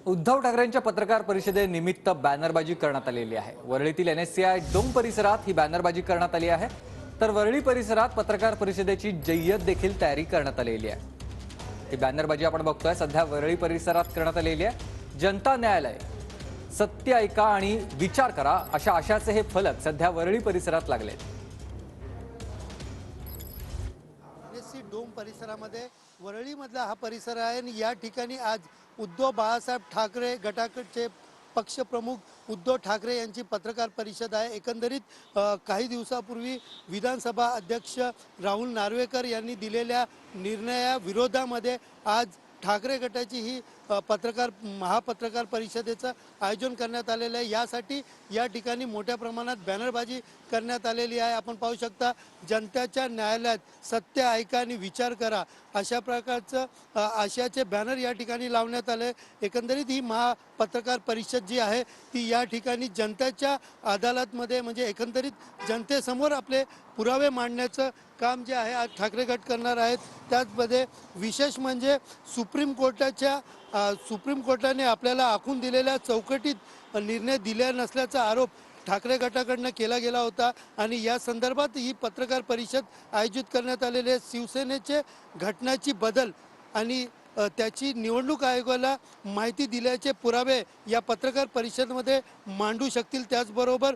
उद्धव ठाकरेंच्या पत्रकार परिषदेनिमित्त बॅनरबाजी करण्यात आलेली आहे। वरळीतील NSCI डोम परिसरात ही बॅनरबाजी करण्यात आली आहे। तर वरळी परिसरात पत्रकार परिषदेची जय्यत देखील तयारी करण्यात आलेली आहे। ही बॅनरबाजी आपण बघतोय सध्या वरळी परिसरात करण्यात आलेली आहे। जनता न्यायालय, सत्य ऐका आणि विचार करा अशा आशाचे हे फलक सध्या वरळी परिसरात लागले। डोम परिसरामध्ये वरळीमधला हा परिसर आहे आणि या ठिकाणी आज उद्धव बाळासाहेब ठाकरे गटाचे पक्षप्रमुख उद्धव ठाकरे यांची पत्रकार परिषद आहे। एकंदरीत काही दिवसापूर्वी विधानसभा अध्यक्ष राहुल नार्वेकर यांनी दिलेल्या निर्णयाविरोधामध्ये आज ठाकरे गटाची ही महापत्रकार परिषदेचं आयोजन करण्यात आलेलं आहे। यासाठी या ठिकाणी मोठ्या प्रमाणात बॅनरबाजी करण्यात आलेली आहे। आपण पाहू शकता, जनतेच्या न्यायालयात सत्य ऐका आणि विचार करा अशा प्रकारचं आशयाचे बॅनर या ठिकाणी लावण्यात आले। एकंदरीत ही महापत्रकार परिषद जी आहे ती या ठिकाणी जनतेच्या अदालतमध्ये म्हणजे एकंदरीत जनतेसमोर आपले पुरावे मांडण्याचं काम जे आहे आज ठाकरे गट करणार आहेत। त्याचमध्ये विशेष म्हणजे सुप्रीम कोर्टाने आपल्याला आखून दिलेल्या चौकटीत निर्णय दिला नसल्याचा आरोप ठाकरे गटाकडून केला गेला होता आणि या संदर्भात ही पत्रकार परिषद आयोजित करण्यात आलेली आहे। शिवसेनेचे घटनाची बदल आणि त्याची निवडणूक आयोगाला माहिती दिल्याचे पुरावे या पत्रकार परिषदेमध्ये मांडू शकतील। त्याचबरोबर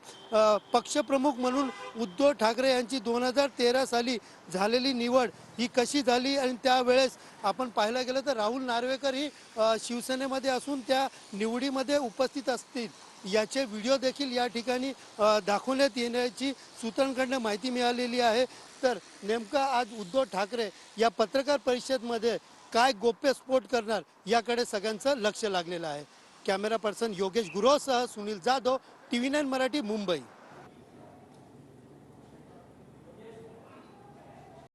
पक्षप्रमुख म्हणून उद्धव ठाकरे यांची 2013 साली झालेली निवड ही कशी झाली आणि त्यावेळेस आपण पाहायला गेलं तर राहुल नार्वेकर ही शिवसेनेमध्ये असून त्या निवडीमध्ये उपस्थित असतील याचे व्हिडिओ देखील या ठिकाणी दाखवण्यात येण्याची सूत्रांकडून माहिती मिळालेली आहे। तर नेमका आज उद्धव ठाकरे या पत्रकार परिषदेमध्ये काय गोप्यस्फोट करणार याकडे सगळ्यांचं लक्ष लागलेलं आहे। कॅमेरा पर्सन योगेश गुरोसह सुनील जाधव, TV9 मराठी, मुंबई।